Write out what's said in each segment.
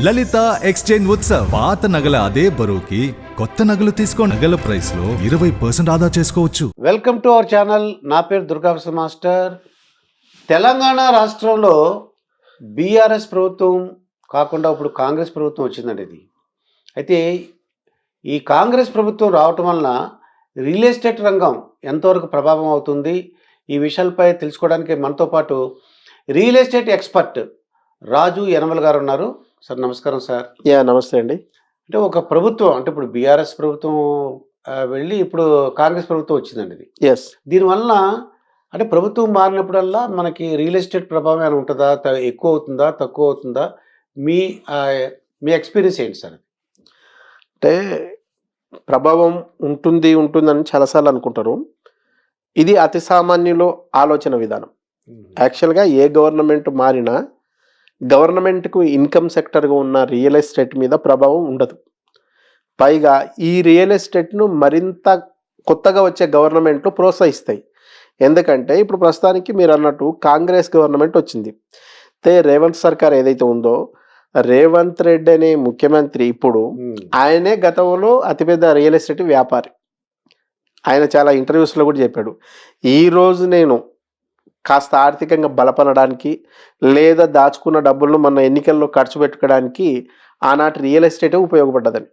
లలిత exchange Utsav పాత నగల అదే బరువుకి కొత్త నగలు తీసుకో నగల ప్రైస్ లో 20% ఆదా చేసుకోవచ్చు. Welcome to our channel. నా పేరు దుర్గాప్రసాద్ మాస్టర్. తెలంగాణ రాష్ట్రంలో బీఆర్ఎస్ ప్రభుత్వం కాకుండా ఇప్పుడు కాంగ్రెస్ ప్రభుత్వం వచ్చిందండి. ఇది అయితే ఈ కాంగ్రెస్ ప్రభుత్వం రావటం వలన రియల్ ఎస్టేట్ రంగం ఎంతవరకు ప్రభావం అవుతుంది, ఈ విషయాలపై తెలుసుకోవడానికి మనతో పాటు రియల్ ఎస్టేట్ ఎక్స్పర్ట్ రాజు యనమల గారు ఉన్నారు. సార్ నమస్కారం సార్. నమస్తే అండి. అంటే ఒక ప్రభుత్వం అంటే ఇప్పుడు బీఆర్ఎస్ ప్రభుత్వం వెళ్ళి ఇప్పుడు కాంగ్రెస్ ప్రభుత్వం వచ్చిందండి. ఇది ఎస్ దీనివల్ల అంటే ప్రభుత్వం మారినప్పుడల్లా మనకి రియల్ ఎస్టేట్ ప్రభావం ఏమైనా ఉంటుందా, ఎక్కువ అవుతుందా, తక్కువ అవుతుందా? మీ మీ ఎక్స్పీరియన్స్ ఏంటి సార్? అంటే ప్రభావం ఉంటుందని చాలాసార్లు అనుకుంటారు. ఇది అతి సామాన్యులో ఆలోచన విధానం. యాక్చువల్గా ఏ గవర్నమెంట్ మారినా గవర్నమెంట్కు ఇన్కమ్ సెక్టర్గా ఉన్న రియల్ ఎస్టేట్ మీద ప్రభావం ఉండదు. పైగా ఈ రియల్ ఎస్టేట్ను మరింత కొత్తగా వచ్చే గవర్నమెంట్లు ప్రోత్సహిస్తాయి. ఎందుకంటే ఇప్పుడు ప్రస్తుతానికి మీరు అన్నట్టు కాంగ్రెస్ గవర్నమెంట్ వచ్చింది. రేవంత్ సర్కార్ ఏదైతే ఉందో, రేవంత్ రెడ్డి అనే ముఖ్యమంత్రి ఇప్పుడు ఆయనే గతంలో అతిపెద్ద రియల్ ఎస్టేట్ వ్యాపారి. ఆయన చాలా ఇంటర్వ్యూస్లో కూడా చెప్పాడు, ఈరోజు నేను కాస్త ఆర్థికంగా బలపడడానికి లేదా దాచుకున్న డబ్బులను మన ఎన్నికల్లో ఖర్చు పెట్టుకోవడానికి ఆనాటి రియల్ ఎస్టేటే ఉపయోగపడ్డదని.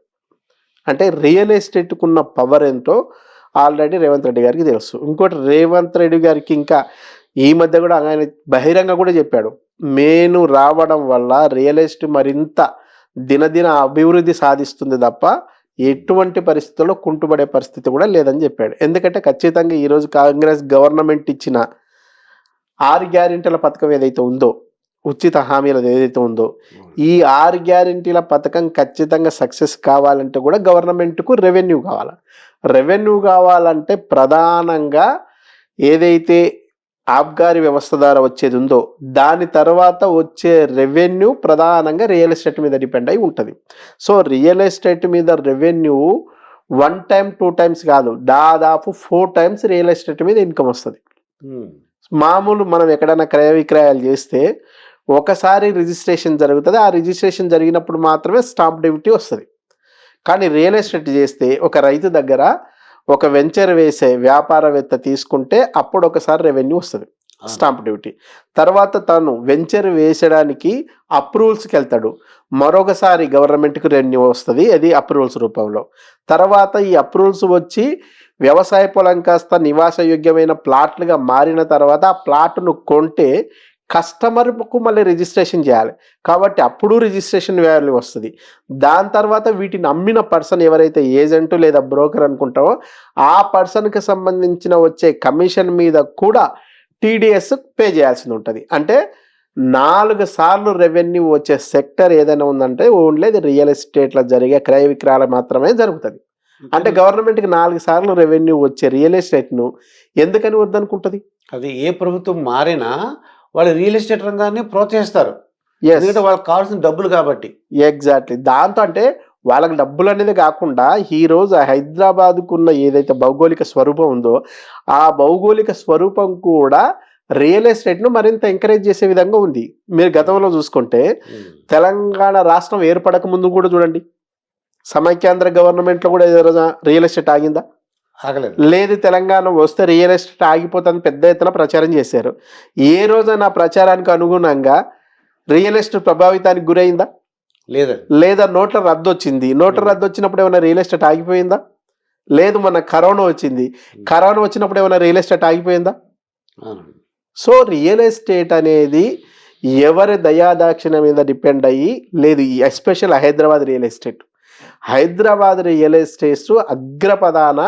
అంటే రియల్ ఎస్టేట్కు ఉన్న పవర్ ఏంటో ఆల్రెడీ రేవంత్ రెడ్డి గారికి తెలుసు. ఇంకోటి, రేవంత్ రెడ్డి గారికి ఇంకా ఈ మధ్య కూడా ఆయన బహిరంగ కూడా చెప్పాడు, నేను రావడం వల్ల రియల్ ఎస్టేట్ మరింత దినదిన అభివృద్ధి సాధిస్తుంది తప్ప ఎటువంటి పరిస్థితుల్లో కుంటుపడే పరిస్థితి కూడా లేదని చెప్పాడు. ఎందుకంటే ఖచ్చితంగా ఈరోజు కాంగ్రెస్ గవర్నమెంట్ ఇచ్చిన 6 గ్యారెంటీల పథకం ఏదైతే ఉందో, ఉచిత హామీలది ఏదైతే ఉందో, ఈ 6 గ్యారెంటీల పథకం ఖచ్చితంగా సక్సెస్ కావాలంటే కూడా గవర్నమెంట్కు రెవెన్యూ కావాలి. రెవెన్యూ కావాలంటే ప్రధానంగా ఏదైతే ఆబ్కారీ వ్యవస్థ ద్వారా వచ్చేది ఉందో దాని తర్వాత వచ్చే రెవెన్యూ ప్రధానంగా రియల్ ఎస్టేట్ మీద డిపెండ్ అయి ఉంటుంది. సో రియల్ ఎస్టేట్ మీద రెవెన్యూ 1 టైం 2 టైమ్స్ కాదు, దాదాపు 4 టైమ్స్ రియల్ ఎస్టేట్ మీద ఇన్కమ్ వస్తుంది. మామూలు మనం ఎక్కడైనా క్రయ విక్రయాలు చేస్తే ఒకసారి రిజిస్ట్రేషన్ జరుగుతుంది, ఆ రిజిస్ట్రేషన్ జరిగినప్పుడు మాత్రమే స్టాంప్ డ్యూటీ వస్తుంది. కానీ రియల్ ఎస్టేట్ చేస్తే ఒక రైతు దగ్గర ఒక వెంచర్ వేసే వ్యాపారవేత్త తీసుకుంటే అప్పుడు ఒకసారి రెవెన్యూ వస్తుంది, స్టాంప్ డ్యూటీ. తర్వాత తను వెంచర్ వేసడానికి అప్రూవల్స్కి వెళ్తాడు, మరొకసారి గవర్నమెంట్కి రెవెన్యూ వస్తుంది, అది అప్రూవల్స్ రూపంలో. తర్వాత ఈ అప్రూవల్స్ వచ్చి వ్యవసాయ పొలం కాస్త నివాసయోగ్యమైన ప్లాట్లుగా మారిన తర్వాత ఆ ప్లాట్ను కొంటే కస్టమర్కు మళ్ళీ రిజిస్ట్రేషన్ చేయాలి, కాబట్టి అప్పుడు రిజిస్ట్రేషన్ వాల్యూ వస్తుంది. దాని తర్వాత వీటిని అమ్మిన పర్సన్ ఎవరైతే ఏజెంట్ లేదా బ్రోకర్ అనుకుంటావో ఆ పర్సన్కి సంబంధించిన వచ్చే కమిషన్ మీద కూడా టీడీఎస్ పే చేయాల్సి ఉంటుంది. అంటే 4 సార్లు రెవెన్యూ వచ్చే సెక్టర్ ఏదైనా ఉందంటే ఓన్లీ అది రియల్ ఎస్టేట్లో జరిగే క్రయ విక్రయాలు మాత్రమే జరుగుతుంది. అంటే గవర్నమెంట్కి 4 సార్లు రెవెన్యూ వచ్చే రియల్ ఎస్టేట్ను ఎందుకని వద్దనుకుంటుంది? అది ఏ ప్రభుత్వం మారినా వాళ్ళు రియల్ ఎస్టేట్ రంగాన్ని ప్రోత్సహిస్తారు, ఎందుకంటే వాళ్ళకి కావాల్సిన డబ్బులు కాబట్టి. ఎగ్జాక్ట్లీ. దాంతో అంటే వాళ్ళకి డబ్బులు అనేది కాకుండా ఈరోజు హైదరాబాద్కున్న ఏదైతే భౌగోళిక స్వరూపం ఉందో ఆ భౌగోళిక స్వరూపం కూడా రియల్ ఎస్టేట్ను మరింత ఎంకరేజ్ చేసే విధంగా ఉంది. మీరు గతంలో చూసుకుంటే తెలంగాణ రాష్ట్రం ఏర్పడక ముందు కూడా చూడండి, సమైక్యాంధ్ర గవర్నమెంట్లో కూడా ఏదైనా రియల్ ఎస్టేట్ ఆగిందా? ఆగలేదు. లేదు. తెలంగాణ వస్తే రియల్ ఎస్టేట్ ఆగిపోతుంది పెద్ద ఎత్తున ప్రచారం చేశారు. ఏ రోజైనా ప్రచారానికి అనుగుణంగా రియల్ ఎస్టేట్ ప్రభావితానికి గురైందా? లేదు. లేదా నోట్ల రద్దు వచ్చింది, నోట్ల రద్దు వచ్చినప్పుడు ఏమైనా రియల్ ఎస్టేట్ ఆగిపోయిందా? లేదు. మన కరోనా వచ్చింది, కరోనా వచ్చినప్పుడు ఏమైనా రియల్ ఎస్టేట్ ఆగిపోయిందా? సో రియల్ ఎస్టేట్ అనేది ఎవరి దయాదాక్షిణ మీద డిపెండ్ అయ్యి లేదు. ఎస్పెషల్ హైదరాబాద్ రియల్ ఎస్టేట్స్ అగ్రపదాన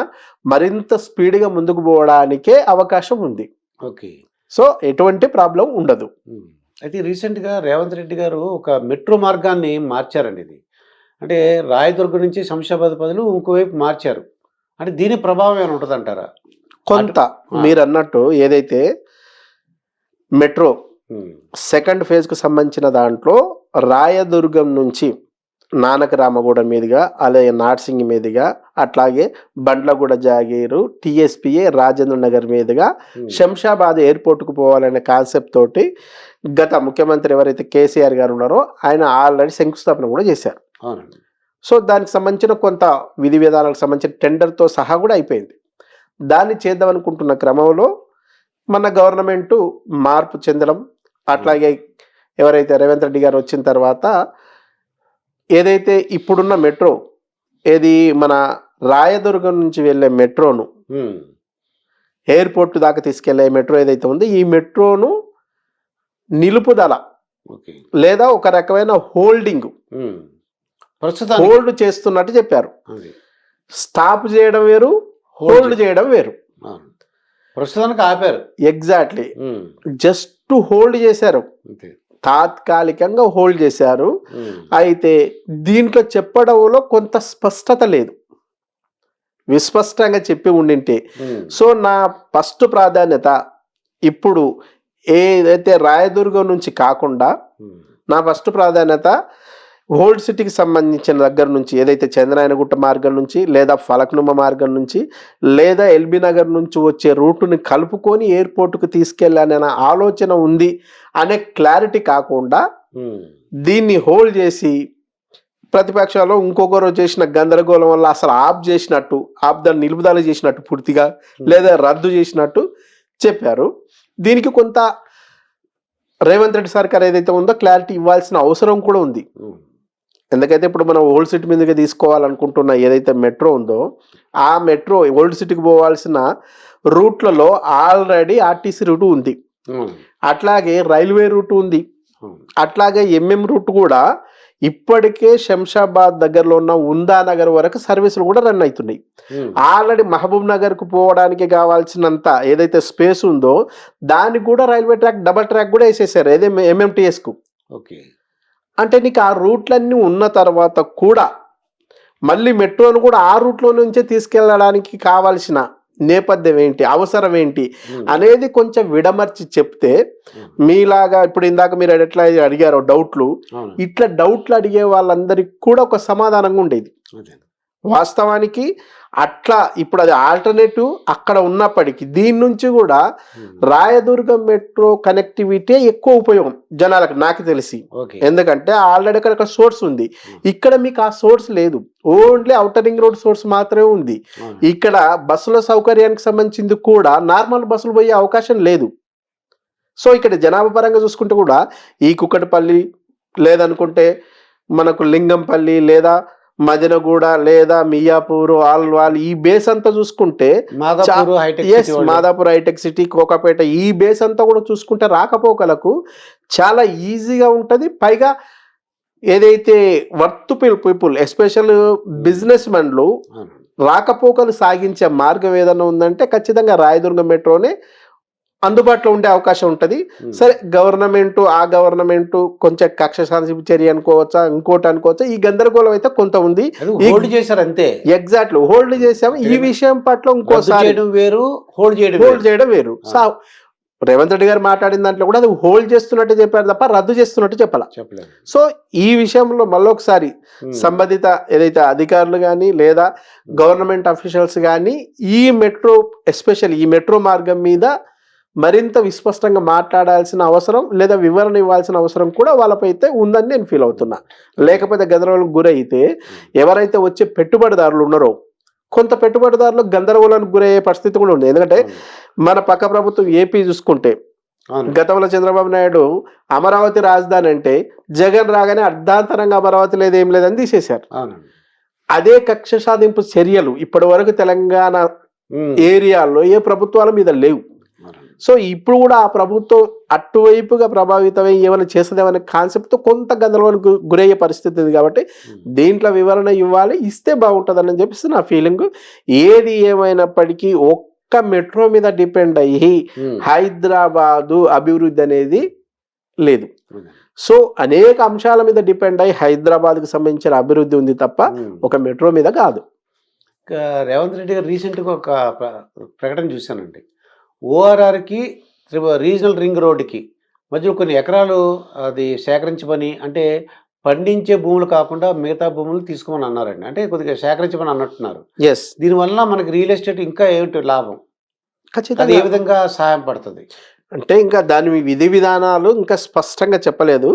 మరింత స్పీడ్గా ముందుకు పోవడానికే అవకాశం ఉంది. ఓకే. సో ఎటువంటి ప్రాబ్లం ఉండదు. అయితే రీసెంట్గా రేవంత్ రెడ్డి గారు ఒక మెట్రో మార్గాన్ని మార్చారండి. ఇది అంటే రాయదుర్గం నుంచి శంషాబాద్ బదులు ఇంకోవైపు మార్చారు. అంటే దీని ప్రభావం ఏమైనా ఉంటుంది అంటారా? కొంత మీరు అన్నట్టు ఏదైతే మెట్రో సెకండ్ ఫేజ్కు సంబంధించిన దాంట్లో రాయదుర్గం నుంచి నానక రామగూడ మీదుగా, అలాగే నార్సింగ్ మీదుగా, అట్లాగే బండ్లగూడ జాగీరు, టీఎస్పీఏ రాజేంద్ర నగర్ మీదుగా శంషాబాద్ ఎయిర్పోర్ట్కు పోవాలనే కాన్సెప్ట్ తోటి గత ముఖ్యమంత్రి ఎవరైతే కేసీఆర్ గారు ఉన్నారో ఆయన ఆల్రెడీ శంకుస్థాపన కూడా చేశారు. అవునండి. సో దానికి సంబంధించిన కొంత విధి విధానాలకు సంబంధించిన టెండర్తో సహా కూడా అయిపోయింది. దాన్ని చేద్దాం అనుకుంటున్న క్రమంలో మన గవర్నమెంట్ మార్పు చెందడం, అట్లాగే ఎవరైతే రేవంత్ రెడ్డి గారు వచ్చిన తర్వాత ఏదైతే ఇప్పుడున్న మెట్రో ఏది మన రాయదుర్గం నుంచి వెళ్ళే మెట్రోను ఎయిర్పోర్ట్ దాకా తీసుకెళ్లే మెట్రో ఏదైతే ఉందో ఈ మెట్రోను నిలుపుదల ఓకే. లేదా ఒక రకమైన హోల్డింగ్ ప్రస్తుతానికి హోల్డ్ చేస్తున్నట్టు చెప్పారు. అది. స్టాప్ చేయడం వేరు, హోల్డ్ చేయడం వేరు. అవును. ప్రస్తుతానికి ఆపారు. ఎగ్జాక్ట్లీ జస్ట్ హోల్డ్ చేశారు, అంతే. తాత్కాలికంగా హోల్డ్ చేశారు. అయితే దీంట్లో చెప్పడంలో కొంత స్పష్టత లేదు, విస్పష్టంగా చెప్పి ఉండింటే. సో నా ఫస్ట్ ప్రాధాన్యత ఇప్పుడు ఏదైతే రాయదుర్గం నుంచి కాకుండా నా ఫస్ట్ ప్రాధాన్యత ఓల్డ్ సిటీకి సంబంధించిన దగ్గర నుంచి ఏదైతే చంద్రాయనగుట్ట మార్గం నుంచి లేదా ఫలక్నుమ మార్గం నుంచి లేదా ఎల్బీ నగర్ నుంచి వచ్చే రూటుని కలుపుకొని ఎయిర్పోర్ట్కు తీసుకెళ్ళాలనే ఆలోచన ఉంది అనే క్లారిటీ కాకుండా దీన్ని హోల్డ్ చేసి ప్రతిపక్షాలు ఇంకొకరు చేసిన గందరగోళం వల్ల అసలు దాన్ని నిలుపుదల చేసినట్టు పూర్తిగా లేదా రద్దు చేసినట్టు చెప్పారు. దీనికి కొంత రేవంత్ రెడ్డి సర్కార్ ఏదైతే ఉందో క్లారిటీ ఇవ్వాల్సిన అవసరం కూడా ఉంది. ఎందుకైతే ఇప్పుడు మనం ఓల్డ్ సిటీ మీదుగా తీసుకోవాలనుకుంటున్న ఏదైతే మెట్రో ఉందో ఆ మెట్రో ఓల్డ్ సిటీకి పోవాల్సిన రూట్లలో ఆల్రెడీ ఆర్టీసీ రూట్ ఉంది, అట్లాగే రైల్వే రూట్ ఉంది, అట్లాగే ఎంఎం రూట్ కూడా ఇప్పటికే శంషాబాద్ దగ్గరలో ఉన్న ఉందా నగర్ వరకు సర్వీసులు కూడా రన్ అవుతున్నాయి. ఆల్రెడీ మహబూబ్ నగర్ కు పోవడానికి కావాల్సినంత ఏదైతే స్పేస్ ఉందో దానికి కూడా రైల్వే ట్రాక్ డబల్ ట్రాక్ కూడా వేసేసారు ఏదే ఎంఎంటీఎస్ కు. ఓకే. అంటే నీకు ఆ రూట్లన్నీ ఉన్న తర్వాత కూడా మళ్ళీ మెట్రోను కూడా ఆ రూట్లో నుంచే తీసుకెళ్ళడానికి కావాల్సిన నేపథ్యం ఏంటి, అవసరం ఏంటి అనేది కొంచెం విడమర్చి చెప్తే మీలాగా ఇప్పుడు ఇందాక మీరు ఎట్లా అడిగారో డౌట్లు, ఇట్లా డౌట్లు అడిగే వాళ్ళందరికీ కూడా ఒక సమాధానంగా ఉండేది. వాస్తవానికి అట్లా ఇప్పుడు అది ఆల్టర్నేటివ్ అక్కడ ఉన్నప్పటికీ దీని నుంచి కూడా రాయదుర్గం మెట్రో కనెక్టివిటీ ఎక్కువ ఉపయోగం జనాలకు నాకు తెలిసి. ఎందుకంటే ఆల్రెడీ అక్కడ సోర్స్ ఉంది, ఇక్కడ మీకు ఆ సోర్స్ లేదు, only outer ring road source మాత్రమే ఉంది. ఇక్కడ బస్సుల సౌకర్యానికి సంబంధించింది కూడా నార్మల్ బస్సులు పోయే అవకాశం లేదు. సో ఇక్కడ జనాభా పరంగా చూసుకుంటే కూడా ఈ కుక్కటిపల్లి లేదనుకుంటే మనకు లింగంపల్లి లేదా మదనగూడ లేదా మియాపూర్ ఆల్వాల్ ఈ బేస్ అంతా చూసుకుంటే మాదాపూర్ హైటెక్ సిటీ కోకాపేట ఈ బేస్ అంతా కూడా చూసుకుంటే రాకపోకలకు చాలా ఈజీగా ఉంటది. పైగా ఏదైతే వర్త్ పీపుల్ ఎస్పెషల్ బిజినెస్ మెన్లు రాకపోకలు సాగించే మార్గం ఏదైనా ఉందంటే ఖచ్చితంగా రాయదుర్గం మెట్రోనే అందుబాటులో ఉండే అవకాశం ఉంటది. సరే గవర్నమెంట్ కొంచెం కక్ష సాధింపు చర్య అనుకోవచ్చా, ఇంకోటి అనుకోవచ్చా, ఈ గందరగోళం అయితే కొంత ఉంది. హోల్డ్ చేశారు అంతే. ఎగ్జాక్ట్లీ హోల్డ్ చేసాము. ఈ విషయం పట్ల ఇంకోసారి వేరు, హోల్డ్ చేయడం వేరు. రేవంత్ రెడ్డి గారు మాట్లాడిన దాంట్లో కూడా అది హోల్డ్ చేస్తున్నట్టు చెప్పారు తప్ప రద్దు చేస్తున్నట్టు చెప్పలేదు. సో ఈ విషయంలో మళ్ళొకసారి సంబంధిత ఏదైతే అధికారులు కానీ లేదా గవర్నమెంట్ అఫీషియల్స్ కానీ ఈ మెట్రో ఎస్పెషల్ ఈ మెట్రో మార్గం మీద మరింత విస్పష్టంగా మాట్లాడాల్సిన అవసరం లేదా వివరణ ఇవ్వాల్సిన అవసరం కూడా వాళ్ళపై అయితే ఉందని నేను ఫీల్ అవుతున్నా. లేకపోతే గందరగోళానికి గురైతే ఎవరైతే వచ్చే పెట్టుబడిదారులు ఉన్నారో కొంత పెట్టుబడిదారులకు గందరగోళానికి గురయ్యే పరిస్థితి కూడా ఉంది. ఎందుకంటే మన పక్క ప్రభుత్వం ఏపీ చూసుకుంటే గతంలో చంద్రబాబు నాయుడు అమరావతి రాజధాని అంటే జగన్ రాగానే అర్ధాంతరంగా అమరావతి లేదు ఏం లేదని తీసేశారు. అదే కక్ష సాధింపు చర్యలు ఇప్పటి వరకు తెలంగాణ ఏరియాలో ఏ ప్రభుత్వాల మీద లేవు. సో ఇప్పుడు కూడా ఆ ప్రభుత్వం అటువైపుగా ప్రభావితమై ఏమైనా చేస్తుందేమనే కాన్సెప్ట్తో కొంత గందరగోళానికి గురయ్యే పరిస్థితి ఉంది. కాబట్టి దీంట్లో వివరణ ఇవ్వాలి, ఇస్తే బాగుంటుందని చెప్పేసి నా ఫీలింగ్. ఏది ఏమైనప్పటికీ ఒక్క మెట్రో మీద డిపెండ్ అయ్యి హైదరాబాదు అభివృద్ధి అనేది లేదు. సో అనేక అంశాల మీద డిపెండ్ అయ్యి హైదరాబాద్కి సంబంధించిన అభివృద్ధి ఉంది తప్ప ఒక మెట్రో మీద కాదు. రేవంత్ రెడ్డి గారు రీసెంట్గా ఒక ప్రకటన చూశానండి. ఓఆర్ఆర్కి రీజనల్ రింగ్ రోడ్డుకి మధ్యలో కొన్ని ఎకరాలు అది సేకరించమని, అంటే పండించే భూములు కాకుండా మిగతా భూములు తీసుకోమని అన్నారండి. అంటే కొద్దిగా సేకరించమని అన్నట్టున్నారు. దీనివల్ల మనకి రియల్ ఎస్టేట్ ఇంకా ఏమిటి లాభం, అది ఏ విధంగా సహాయం పడుతుంది? అంటే ఇంకా దాని విధి విధానాలు ఇంకా స్పష్టంగా చెప్పలేదు.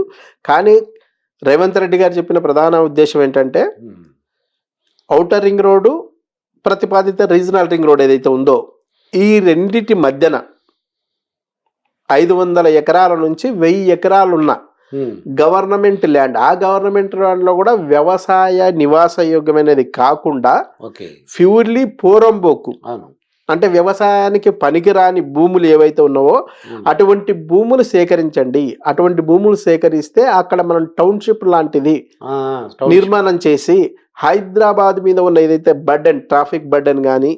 కానీ రేవంత్ రెడ్డి గారు చెప్పిన ప్రధాన ఉద్దేశం ఏంటంటే ఔటర్ రింగ్ రోడ్డు, ప్రతిపాదిత రీజనల్ రింగ్ రోడ్ ఏదైతే ఉందో ఈ రెండిటి మధ్యన 500 ఎకరాల నుంచి 1000 ఎకరాలు ఉన్న గవర్నమెంట్ ల్యాండ్, ఆ గవర్నమెంట్ ల్యాండ్లో కూడా వ్యవసాయ నివాస యోగ్యమైనది కాకుండా ప్యూర్లీ పోరంబోకు, అంటే వ్యవసాయానికి పనికిరాని భూములు ఏవైతే ఉన్నావో అటువంటి భూములు సేకరించండి. అటువంటి భూములు సేకరిస్తే అక్కడ మనం టౌన్షిప్ లాంటిది నిర్మాణం చేసి హైదరాబాద్ మీద ఉన్న ఏదైతే బర్డెన్, ట్రాఫిక్ బర్డెన్ కానీ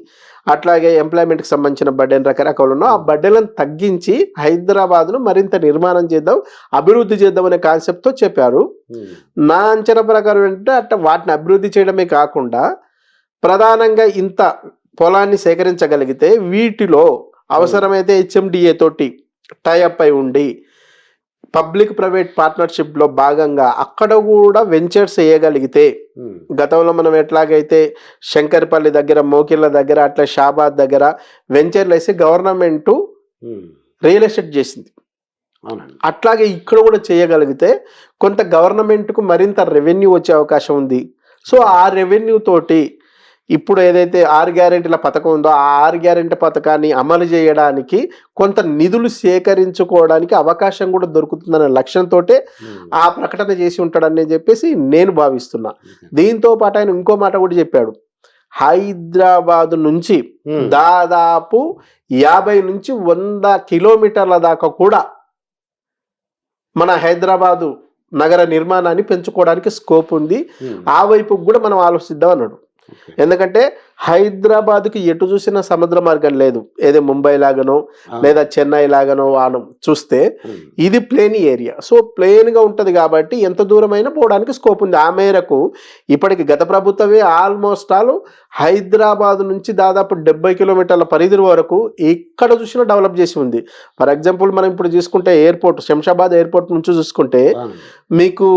అట్లాగే ఎంప్లాయ్మెంట్కి సంబంధించిన బర్డెన్ రకరకాలు ఉన్నో ఆ బర్డెన్లను తగ్గించి హైదరాబాద్ను మరింత నిర్మాణం చేద్దాం, అభివృద్ధి చేద్దాం అనే కాన్సెప్ట్తో చెప్పారు. నా అంచనా ప్రకారం ఏంటంటే అట్లా వాటిని అభివృద్ధి చేయడమే కాకుండా ప్రధానంగా ఇంత పొలాన్ని సేకరించగలిగితే వీటిలో అవసరమైతే HMDA తోటి టైఅప్ అయి ఉండి పబ్లిక్ ప్రైవేట్ పార్ట్నర్షిప్లో భాగంగా అక్కడ కూడా వెంచర్స్ వేయగలిగితే, గతంలో మనం ఎట్లాగైతే శంకర్పల్లి దగ్గర, మోకిళ్ళ దగ్గర, అట్లా షాబాద్ దగ్గర వెంచర్లు వేసి గవర్నమెంట్ రియల్ ఎస్టేట్ చేసింది, అట్లాగే ఇక్కడ కూడా చేయగలిగితే కొంత గవర్నమెంట్కు మరింత రెవెన్యూ వచ్చే అవకాశం ఉంది. సో ఆ రెవెన్యూ తోటి ఇప్పుడు ఏదైతే 6 గ్యారెంటీల పథకం ఉందో ఆ 6 గ్యారెంటీ పథకాన్ని అమలు చేయడానికి కొంత నిధులు సేకరించుకోవడానికి అవకాశం కూడా దొరుకుతుందనే లక్ష్యంతో ఆ ప్రకటన చేసి ఉంటాడని చెప్పేసి నేను భావిస్తున్నా. దీంతో పాటు ఆయన ఇంకో మాట కూడా చెప్పాడు, హైదరాబాద్ నుంచి దాదాపు 50 నుంచి 100 కిలోమీటర్ల దాకా కూడా మన హైదరాబాదు నగర నిర్మాణాన్ని పెంచుకోవడానికి స్కోప్ ఉంది, ఆ వైపు కూడా మనం ఆలోచిద్దాం అన్నాడు. ఎందుకంటే హైదరాబాద్కి ఎటు చూసినా సముద్ర మార్గం లేదు, ఏదో ముంబై లాగానో లేదా చెన్నై లాగానో వానం చూస్తే ఇది ప్లేన్ ఏరియా. సో ప్లేన్గా ఉంటుంది కాబట్టి ఎంత దూరమైనా పోవడానికి స్కోప్ ఉంది. ఆ మేరకు ఇప్పటికి గత ప్రభుత్వమే ఆల్మోస్ట్ ఆల్ హైదరాబాద్ నుంచి దాదాపు 70 కిలోమీటర్ల పరిధి వరకు ఎక్కడ చూసినా డెవలప్ చేసి ఉంది. ఫర్ ఎగ్జాంపుల్ మనం ఇప్పుడు చూసుకుంటే ఎయిర్పోర్ట్, శంషాబాద్ ఎయిర్పోర్ట్ నుంచి చూసుకుంటే మీకు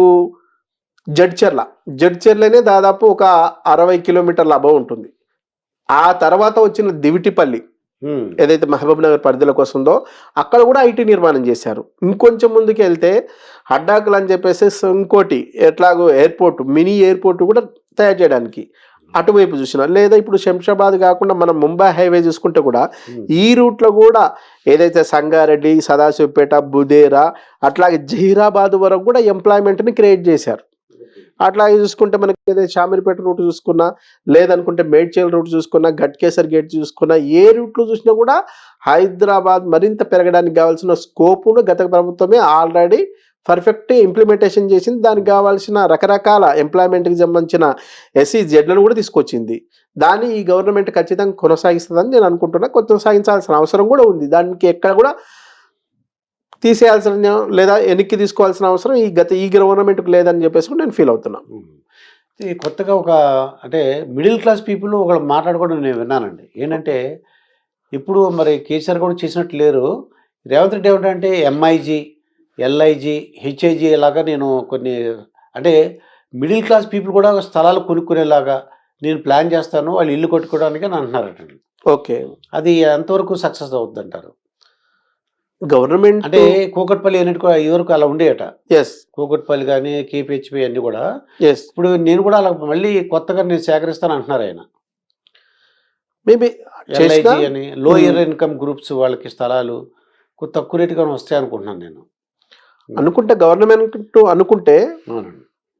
జడ్చర్లనే దాదాపు ఒక 60 కిలోమీటర్ల అబవ్ ఉంటుంది. ఆ తర్వాత వచ్చిన దివిటిపల్లి ఏదైతే మహబూబ్ నగర్ పరిధిలోకి వస్తుందో అక్కడ కూడా ఐటీ నిర్మాణం చేశారు. ఇంకొంచెం ముందుకు వెళ్తే అడ్డాకులు అని చెప్పేసి ఇంకోటి ఎట్లాగో ఎయిర్పోర్ట్, మినీ ఎయిర్పోర్ట్ కూడా తయారు చేయడానికి అటువైపు చూసినా, లేదా ఇప్పుడు శంషాబాద్ కాకుండా మనం ముంబై హైవే చూసుకుంటే కూడా ఈ రూట్లో కూడా ఏదైతే సంగారెడ్డి, సదాశివపేట, బుదేరా అట్లాగే జహీరాబాద్ వరకు కూడా ఎంప్లాయ్మెంట్ని క్రియేట్ చేశారు. అట్లాగే చూసుకుంటే మనకి ఏదైతే షామీర్పేట రూట్ చూసుకున్నా, లేదనుకుంటే మేడ్చల్ రూట్ చూసుకున్నా, ఘట్కేసర్ గేట్ చూసుకున్నా, ఏ రూట్లో చూసినా కూడా హైదరాబాద్ మరింత పెరగడానికి కావాల్సిన స్కోపును గత ప్రభుత్వమే ఆల్రెడీ పర్ఫెక్ట్ ఇంప్లిమెంటేషన్ చేసింది. దానికి కావాల్సిన రకరకాల ఎంప్లాయ్మెంట్కి సంబంధించిన SEZలను కూడా తీసుకొచ్చింది. దాన్ని ఈ గవర్నమెంట్ ఖచ్చితంగా కొనసాగిస్తుందని నేను అనుకుంటున్నా. కొనసాగించాల్సిన అవసరం కూడా ఉంది. దానికి ఎక్కడ కూడా తీసేయాల్సిన లేదా వెనక్కి తీసుకోవాల్సిన అవసరం ఈ గవర్నమెంట్కి లేదని చెప్పేసి నేను ఫీల్ అవుతున్నా. కొత్తగా ఒక అంటే మిడిల్ క్లాస్ పీపుల్ ఒకళ్ళు మాట్లాడుకోవడం నేను విన్నానండి. ఏంటంటే ఇప్పుడు మరి కేసీఆర్ కూడా చేసినట్టు లేరు, రేవంత్ రెడ్డి ఏమిటంటే MIG, LIG, HIG లాగా నేను కొన్ని అంటే మిడిల్ క్లాస్ పీపుల్ కూడా స్థలాలు కొనుక్కునేలాగా నేను ప్లాన్ చేస్తాను, వాళ్ళు ఇల్లు కొట్టుకోవడానికి అని అంటున్నారట. ఓకే, అది ఎంతవరకు సక్సెస్ అవుతుంది అంటారు? గవర్నమెంట్ అంటే కూకట్పల్లి అన్నిటి కూడా ఇదివరకు అలా ఉండేయట. ఎస్, కూకట్పల్లి కానీ KPHP అన్ని కూడా ఎస్. ఇప్పుడు నేను కూడా అలా మళ్ళీ కొత్తగా నేను సేకరిస్తాను అంటున్నారు ఆయన. మేబీ LIG అని లోయర్ ఇన్కమ్ గ్రూప్స్ వాళ్ళకి స్థలాలు తక్కువ రేటుగానే వస్తాయి అనుకుంటున్నాను నేను. అనుకుంటే గవర్నమెంట్ అనుకుంటే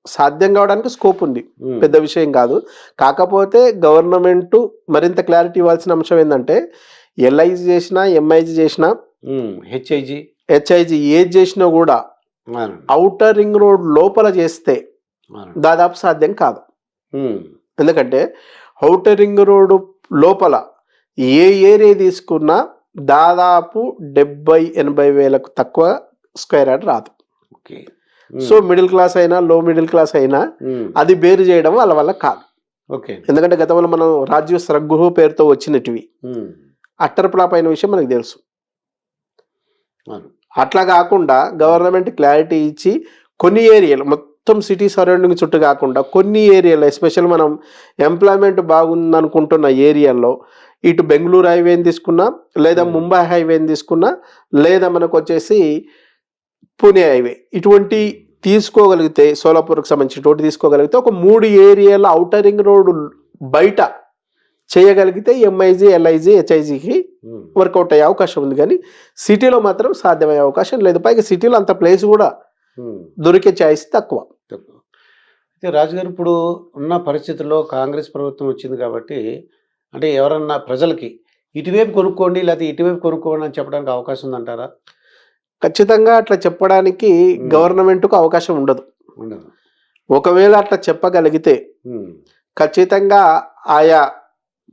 సాధ్యం కావడానికి స్కోప్ ఉంది, పెద్ద విషయం కాదు. కాకపోతే గవర్నమెంట్ మరింత క్లారిటీ ఇవ్వాల్సిన అంశం ఏంటంటే LIG చేసినా, MIG చేసినా, HIG ఏది చేసినా కూడా ఔటర్ రింగ్ రోడ్ లోపల చేస్తే దాదాపు సాధ్యం కాదు. ఎందుకంటే ఔటర్ రింగ్ రోడ్ లోపల ఏ ఏరియా తీసుకున్నా దాదాపు 70-80 వేలకు తక్కువ స్క్వేర్ యార్డ్ రాదు. సో మిడిల్ క్లాస్ అయినా, లో మిడిల్ క్లాస్ అయినా అది బేరు చేయడం వాళ్ళ వల్ల కాదు. ఎందుకంటే గతంలో మనం రాజ్య సరగృహ పేరుతో వచ్చినటివి అట్టర్ ఫ్లాప్ అయిన విషయం మనకు తెలుసు. అట్లా కాకుండా గవర్నమెంట్ క్లారిటీ ఇచ్చి కొన్ని ఏరియాలు మొత్తం సిటీ సరౌండింగ్ చుట్టూ కాకుండా కొన్ని ఏరియాలో ఎస్పెషల్ మనం ఎంప్లాయ్మెంట్ బాగుందనుకుంటున్న ఏరియాల్లో ఇటు బెంగళూరు హైవేని తీసుకున్నా, లేదా ముంబై హైవేని తీసుకున్నా, లేదా మనకు వచ్చేసి పూణే హైవే, ఇటువంటి తీసుకోగలిగితే, సోలాపూర్కి సంబంధించినటువంటి తీసుకోగలిగితే ఒక 3 ఏరియాల ఔటర్ రింగ్ రోడ్ బయట చేయగలిగితే ఎంఐజీ, ఎల్ఐజీ, హెచ్ఐజీకి వర్కౌట్ అయ్యే అవకాశం ఉంది. కానీ సిటీలో మాత్రం సాధ్యమయ్యే అవకాశం లేదు. పైగా సిటీలో అంత ప్లేస్ కూడా దొరికే ఛాయిస్ తక్కువ. అయితే రాజుగారు, ఇప్పుడు ఉన్న పరిస్థితుల్లో కాంగ్రెస్ ప్రభుత్వం వచ్చింది కాబట్టి, అంటే ఎవరన్నా ప్రజలకి ఇటువైపు కొనుక్కోండి లేకపోతే ఇటువైపు కొనుక్కోండి అని చెప్పడానికి అవకాశం ఉందంటారా? ఖచ్చితంగా అట్లా చెప్పడానికి గవర్నమెంట్కు అవకాశం ఉండదు. ఉండదు. ఒకవేళ అట్లా చెప్పగలిగితే ఖచ్చితంగా ఆయా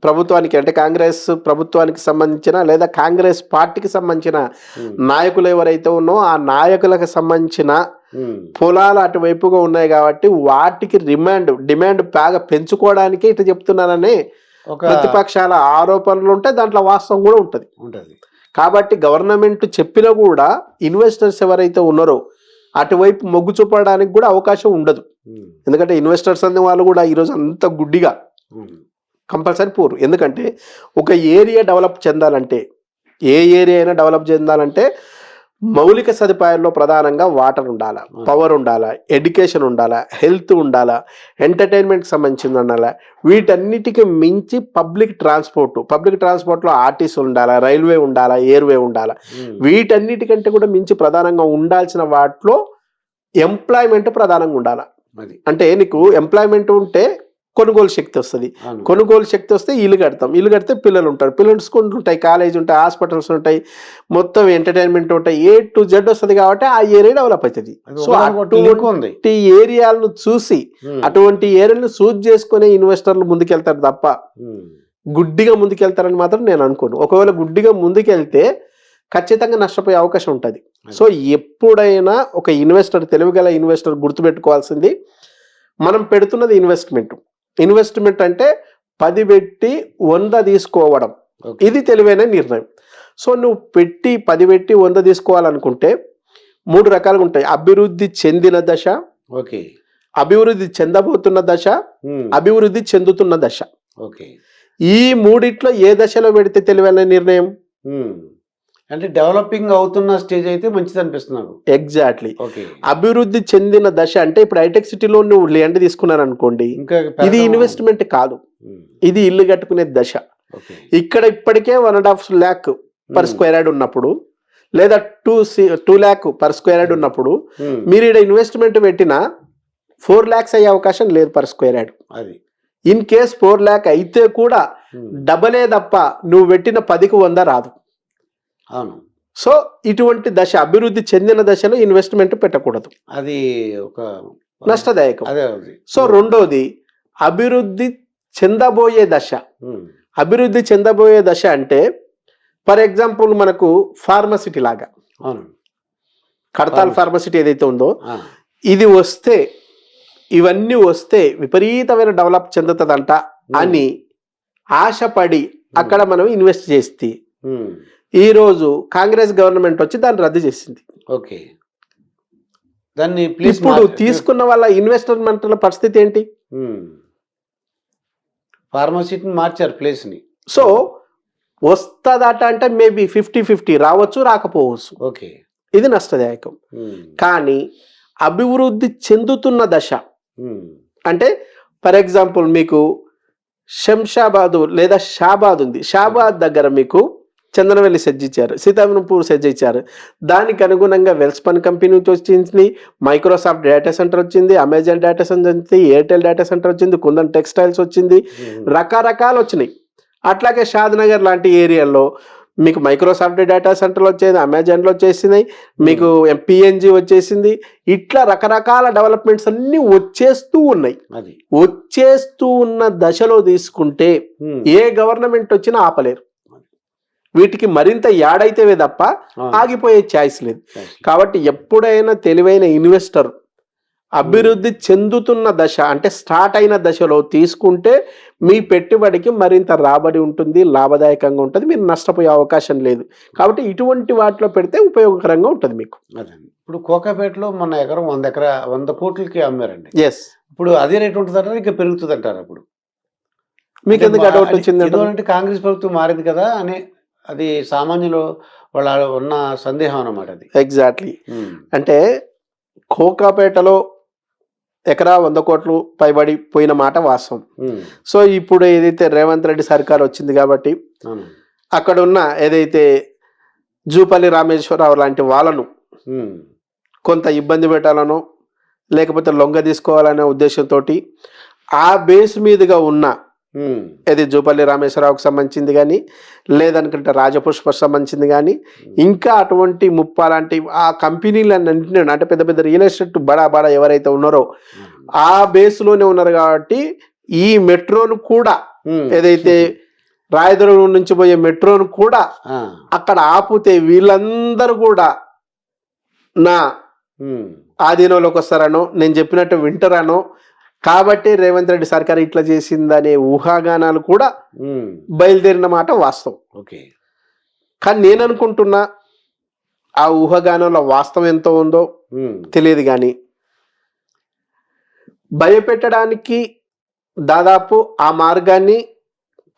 ప్రభుత్వానికి, అంటే కాంగ్రెస్ ప్రభుత్వానికి సంబంధించిన లేదా కాంగ్రెస్ పార్టీకి సంబంధించిన నాయకులు ఎవరైతే ఉన్నో ఆ నాయకులకు సంబంధించిన పొలాలు అటువైపుగా ఉన్నాయి కాబట్టి వాటికి డిమాండ్ బాగా పెంచుకోవడానికి ఇట్లా చెప్తున్నానని ప్రతిపక్షాల ఆరోపణలు ఉంటాయి, దాంట్లో వాస్తవం కూడా ఉంటుంది. కాబట్టి గవర్నమెంట్ చెప్పినా కూడా ఇన్వెస్టర్స్ ఎవరైతే ఉన్నారో అటువైపు మొగ్గు చూపడానికి కూడా అవకాశం ఉండదు. ఎందుకంటే ఇన్వెస్టర్స్ అనే వాళ్ళు కూడా ఈరోజు అంత గుడ్డిగా కంపల్సరీ పోరు. ఎందుకంటే ఒక ఏరియా డెవలప్ చెందాలంటే, ఏ ఏరియా అయినా డెవలప్ చెందాలంటే మౌలిక సదుపాయాల్లో ప్రధానంగా వాటర్ ఉండాలా, పవర్ ఉండాలా, ఎడ్యుకేషన్ ఉండాలా, హెల్త్ ఉండాలా, ఎంటర్టైన్మెంట్కి సంబంధించింది ఉండాలా, వీటన్నిటికీ మించి పబ్లిక్ ట్రాన్స్పోర్ట్లో ఆర్టీసీ ఉండాలా, రైల్వే ఉండాలా, ఎయిర్వే ఉండాలా, వీటన్నిటికంటే కూడా మించి ప్రధానంగా ఉండాల్సిన వాటిలో ఎంప్లాయ్మెంట్ ప్రధానంగా ఉండాలా. అంటే నీకు ఎంప్లాయ్మెంట్ ఉంటే కొనుగోలు శక్తి వస్తుంది, కొనుగోలు శక్తి వస్తే ఇల్లు కడతాం, ఇల్లు కడితే పిల్లలు ఉంటారు, పిల్లలు స్కూల్ ఉంటాయి, కాలేజ్ ఉంటాయి, హాస్పిటల్స్ ఉంటాయి, మొత్తం ఎంటర్టైన్మెంట్ ఉంటాయి, A to Z వస్తుంది. కాబట్టి ఆ ఏరియా డెవలప్ అవుతుంది. సో అటువంటి ఏరియాలను చూసి, అటువంటి ఏరియాలను చూస్ చేసుకునే ఇన్వెస్టర్లు ముందుకెళ్తారు తప్ప గుడ్డిగా ముందుకెళ్తారని మాత్రం నేను అనుకోను. ఒకవేళ గుడ్డిగా ముందుకెళ్తే ఖచ్చితంగా నష్టపోయే అవకాశం ఉంటుంది. సో ఎప్పుడైనా ఒక ఇన్వెస్టర్, తెలివిగల ఇన్వెస్టర్ గుర్తుపెట్టుకోవాల్సింది, మనం పెడుతున్నది ఇన్వెస్ట్మెంట్ అంటే 10 పెట్టి 100 తీసుకోవడం, ఇది తెలివైన నిర్ణయం. సో నువ్వు 10 పెట్టి 100 తీసుకోవాలనుకుంటే 3 రకాలుగా ఉంటాయి. అభివృద్ధి చెందిన దశ, అభివృద్ధి చెందబోతున్న దశ, అభివృద్ధి చెందుతున్న దశ. ఈ మూడిట్లో ఏ దశలో పెడితే తెలివైన నిర్ణయం? అంటే డెవలపింగ్ అవుతున్న స్టేజ్ అయితే మంచిది అనిపిస్తున్నాను. ఎగ్జాక్ట్లీ. అభివృద్ధి చెందిన దశ అంటే ఇప్పుడు హైటెక్ సిటీలో నువ్వు ల్యాండ్ తీసుకున్నాను అనుకోండి, ఇది ఇన్వెస్ట్మెంట్ కాదు, ఇది ఇల్లు కట్టుకునే దశ. ఇక్కడ ఇప్పటికే 1.5 lakh పర్ స్క్వేర్ యార్డ్ ఉన్నప్పుడు, లేదా 2 lakh పర్ స్క్వేర్ యార్డ్ ఉన్నప్పుడు మీరు ఇక్కడ ఇన్వెస్ట్మెంట్ పెట్టినా 4 lakhs అయ్యే అవకాశం లేదు per square yard. In case 4 lakh అయితే కూడా డబలే తప్ప నువ్వు పెట్టిన 10కి 100 రాదు. సో ఇటువంటి దశ, అభివృద్ధి చెందిన దశలో ఇన్వెస్ట్మెంట్ పెట్టకూడదు, అది ఒక నష్టదాయకం. సో రెండోది అభివృద్ధి చెందబోయే దశ. అభివృద్ధి చెందబోయే దశ అంటే ఫర్ ఎగ్జాంపుల్ మనకు ఫార్మసిటీ లాగా, కడతాల్ ఫార్మసిటీ ఏదైతే ఉందో, ఇది వస్తే, ఇవన్నీ వస్తే విపరీతమైన డెవలప్ చెందుతుందంట అని ఆశపడి అక్కడ మనం ఇన్వెస్ట్ చేస్తే, ఈరోజు కాంగ్రెస్ గవర్నమెంట్ వచ్చి దాన్ని రద్దు చేసింది. ఇప్పుడు తీసుకున్న వాళ్ళ ఇన్వెస్ట్మెంట్ల పరిస్థితి ఏంటి? ఫార్మసిటీని మార్చారు ప్లేస్ ని. సో వస్తుందట అంటే మేబీ 50-50 రావచ్చు, రాకపోవచ్చు. ఇది నష్టదాయకం. కానీ అభివృద్ధి చెందుతున్న దశ అంటే ఫర్ ఎగ్జాంపుల్ మీకు శంషాబాద్ లేదా షాబాద్ ఉంది, షాబాద్ దగ్గర మీకు చందనవెల్లి సెజ్ ఇచ్చారు, సీతారాంపూర్ సెజ్ ఇచ్చారు. దానికి అనుగుణంగా వెల్స్పన్ కంపెనీ నుంచి వచ్చింది, మైక్రోసాఫ్ట్ డేటా సెంటర్ వచ్చింది, అమెజాన్ డేటా సెంటర్ వచ్చింది, ఎయిర్టెల్ డేటా సెంటర్ వచ్చింది, కుందన్ టెక్స్టైల్స్ వచ్చింది, రకరకాలు వచ్చినాయి. అట్లాగే షాద్నగర్ లాంటి ఏరియాలో మీకు మైక్రోసాఫ్ట్ డేటా సెంటర్లు వచ్చేది, అమెజాన్లో వచ్చేసినాయి, మీకు PNG వచ్చేసింది. ఇట్లా రకరకాల డెవలప్మెంట్స్ అన్ని వచ్చేస్తూ ఉన్నాయి. వచ్చేస్తూ ఉన్న దశలో తీసుకుంటే ఏ గవర్నమెంట్ వచ్చినా ఆపలేరు. వీటికి మరింత యాడైతేవే తప్ప ఆగిపోయే ఛాయిస్ లేదు. కాబట్టి ఎప్పుడైనా తెలివైన ఇన్వెస్టర్ అభివృద్ధి చెందుతున్న దశ అంటే స్టార్ట్ అయిన దశలో తీసుకుంటే మీ పెట్టుబడికి మరింత రాబడి ఉంటుంది, లాభదాయకంగా ఉంటుంది, మీరు నష్టపోయే అవకాశం లేదు. కాబట్టి ఇటువంటి వాటిలో పెడితే ఉపయోగకరంగా ఉంటుంది మీకు. ఇప్పుడు కోకాపేటలో మొన్న ఎకరం 100 కోట్లకి అమ్మారండి. ఎస్. ఇప్పుడు అదే రేట్ ఉంటుందంటారా, ఇంకా పెరుగుతుంది అంటారా? ఇప్పుడు మీకు ఎందుకు ఆ డౌట్ వచ్చింది అంటారు? ఎందుకంటే కాంగ్రెస్ ప్రభుత్వం మారింది కదా అని అది సామాన్యులు వాళ్ళ ఉన్న సందేహం అన్నమాట అది. ఎగ్జాక్ట్లీ. ఉమ్, అంటే కోకాపేటలో ఎకరా 100 కోట్లు పైబడి పోయిన మాట వాస్తవం. ఉమ్, సో ఇప్పుడు ఏదైతే రేవంత్ రెడ్డి సర్కార్ వచ్చింది కాబట్టి అవును. అక్కడ ఉన్న ఏదైతే జూపల్లి రామేశ్వరరావు లాంటి వాళ్ళను ఉమ్, కొంత ఇబ్బంది పెట్టాలనో లేకపోతే లొంగ తీసుకోవాలనే ఉద్దేశంతో ఆ బేస్ మీదుగా ఉన్న ఉమ్, ఇది జూపల్లి రామేశ్వరరావుకు సంబంధించింది కానీ లేదనుకుంటే రాజపుష్ప సంబంధించింది కానీ ఇంకా అటువంటి లాంటి ఆ కంపెనీలన్నింటినీ అంటే పెద్ద పెద్ద రియల్ ఎస్టేట్ బడా ఎవరైతే ఉన్నారో ఆ బేస్లోనే ఉన్నారు కాబట్టి ఈ మెట్రోను కూడా ఉమ్, ఏదైతే రాయదుర్గం నుంచి పోయే మెట్రోను కూడా ఆ, అక్కడ ఆపితే వీళ్ళందరూ కూడా నా ఉమ్, ఆధీనంలోకి వస్తారనో నేను చెప్పినట్టు వింటారనో కాబట్టి రేవంత్ రెడ్డి సర్కార్ ఇట్లా చేసిందనే ఊహాగానాలు కూడా ఉమ్, బయలుదేరిన మాట వాస్తవం. ఓకే. కానీ నేను అనుకుంటున్నా ఆ ఊహాగానంలో వాస్తవం ఎంతో ఉందో ఉమ్, తెలియదు కానీ భయపెట్టడానికి దాదాపు ఆ మార్గాన్ని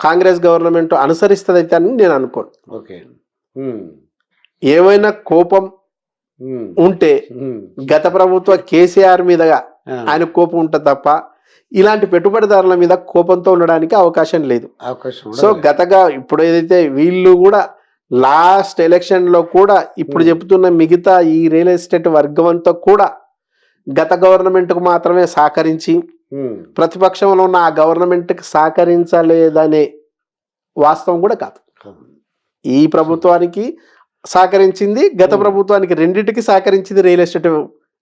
కాంగ్రెస్ గవర్నమెంట్ అనుసరిస్తుందైతే అని నేను అనుకోను. ఓకే. ఉమ్, ఏమైనా కోపం ఉమ్, ఉంటే ఉమ్, గత ప్రభుత్వ కేసీఆర్ మీదగా ఆ, ఆయన కోపం ఉంటుంది తప్ప ఇలాంటి పెట్టుబడిదారుల మీద కోపంతో ఉండడానికి అవకాశం లేదు. అవకాశం సో ఉండదు. గతగా ఇప్పుడు ఏదైతే వీళ్ళు కూడా లాస్ట్ ఎలక్షన్ లో కూడా ఇప్పుడు చెప్తున్న మిగతా ఈ రియల్ ఎస్టేట్ వర్గం అంతా కూడా గత గవర్నమెంట్ కు మాత్రమే సహకరించి ఉమ్, ప్రతిపక్షంలో ఉన్న ఆ గవర్నమెంట్ కి సహకరించలేదనే వాస్తవం కూడా కాదు. ఈ ప్రభుత్వానికి సహకరించింది, గత ప్రభుత్వానికి రెండింటికి సహకరించింది రియల్ ఎస్టేట్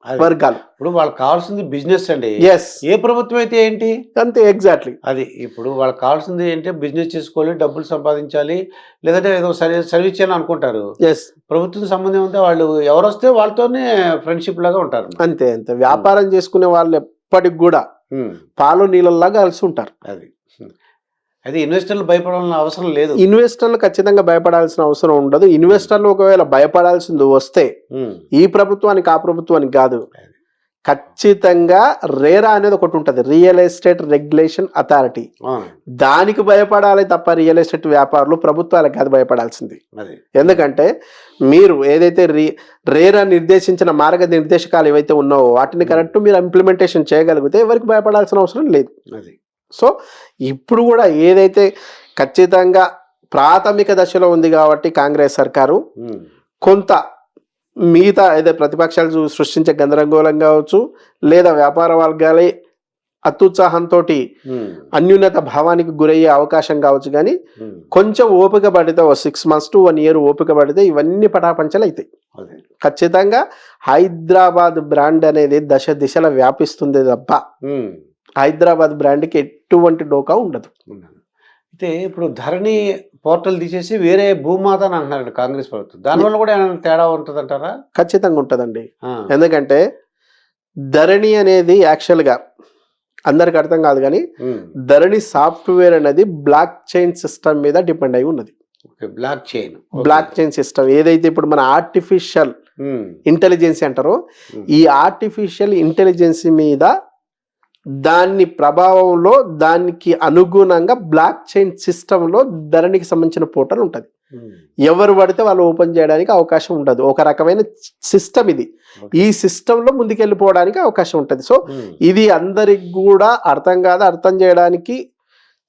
అది. వర్గాలు. ఇప్పుడు వాళ్ళకి కావాల్సింది బిజినెస్ అండి. ఎస్, ఏ ప్రభుత్వం అయితే ఏంటి అంతే ఎగ్జాక్ట్లీ. అది. ఇప్పుడు వాళ్ళకి కావాల్సింది ఏంటి, బిజినెస్ చేసుకోవాలి, డబ్బులు సంపాదించాలి, లేదంటే ఏదో సర్వీస్ చేయాలని అనుకుంటారు. ఎస్, ప్రభుత్వం సంబంధం ఉంటే వాళ్ళు ఎవరు వస్తే వాళ్ళతోనే ఫ్రెండ్షిప్ లాగా ఉంటారు. అంతే అంతే. వ్యాపారం చేసుకునే వాళ్ళు ఎప్పటికి కూడా ఉమ్, పాలు నీళ్ళలాగా కలిసి ఉంటారు. అది అది ఇన్వెస్టర్లు భయపడాల్సిన అవసరం లేదు. ఇన్వెస్టర్లు ఖచ్చితంగా భయపడాల్సిన అవసరం ఉండదు. ఇన్వెస్టర్లు ఒకవేళ భయపడాల్సింది వస్తే ఉమ్, ఈ ప్రభుత్వానికి ఆ ప్రభుత్వానికి కాదు, ఖచ్చితంగా రేరా అనేది ఒకటి ఉంటుంది, రియల్ ఎస్టేట్ రెగ్యులేషన్ అథారిటీ. అవును, దానికి భయపడాలి తప్ప రియల్ ఎస్టేట్ వ్యాపారులు ప్రభుత్వాలకు కాదు భయపడాల్సింది. అది. ఎందుకంటే మీరు ఏదైతే రేరా నిర్దేశించిన మార్గనిర్దేశకాలు ఏవైతే ఉన్నావో వాటిని కరెక్ట్ మీరు ఇంప్లిమెంటేషన్ చేయగలిగితే ఎవరికి భయపడాల్సిన అవసరం లేదు. అది. సో ఇప్పుడు కూడా ఏదైతే ఖచ్చితంగా ప్రాథమిక దశలో ఉంది కాబట్టి కాంగ్రెస్ సర్కారు ఉమ్, కొంత మిగతా ఏదో ప్రతిపక్షాలు సృష్టించే గందరగోళం కావచ్చు లేదా వ్యాపార వర్గాలే అత్యుత్సాహంతో ఉమ్, అన్యూనత భావానికి గురయ్యే అవకాశం కావచ్చు. కానీ ఉమ్, కొంచెం ఓపిక పడితే 6 months to 1 year ఓపిక పడితే ఇవన్నీ పటాపంచలు అవుతాయి. అది. ఖచ్చితంగా హైదరాబాద్ బ్రాండ్ అనేది దశ దిశల వ్యాపిస్తుంది తప్ప ఉమ్, హైదరాబాద్ బ్రాండ్కి ఎటువంటి డోకా ఉండదు. ఉన్నాను. అయితే ఇప్పుడు ధరణి పోర్టల్ తీసేసి వేరే భూమాత అని అంటున్నారండి కాంగ్రెస్ ప్రభుత్వం. దానివల్ల కూడా ఏమైనా తేడా ఉంటుందంటారా? ఖచ్చితంగా ఉంటుందండి. ఆ, ఎందుకంటే ధరణి అనేది యాక్చువల్గా అందరికి అర్థం కాదు కానీ ఉమ్, ధరణి సాఫ్ట్వేర్ అనేది బ్లాక్ చైన్ సిస్టమ్ మీద డిపెండ్ అయి ఉన్నది. Okay. Block chain. Block chain system ఏదైతే ఇప్పుడు మన ఆర్టిఫిషియల్ ఉమ్, ఇంటెలిజెన్స్ అంటారో ఈ ఆర్టిఫిషియల్ ఇంటెలిజెన్స్ మీద దాని ప్రభావంలో దానికి అనుగుణంగా బ్లాక్ చైన్ సిస్టంలో ధరణికి సంబంధించిన పోర్టల్ ఉంటుంది. ఉమ్, ఎవరు పడితే వాళ్ళు ఓపెన్ చేయడానికి అవకాశం ఉండదు. ఒక రకమైన సిస్టమ్ ఇది. ఈ సిస్టంలో ముందుకెళ్ళిపోవడానికి అవకాశం ఉంటుంది. సో ఉమ్, ఇది అందరికి కూడా అర్థం కాదు, అర్థం చేయడానికి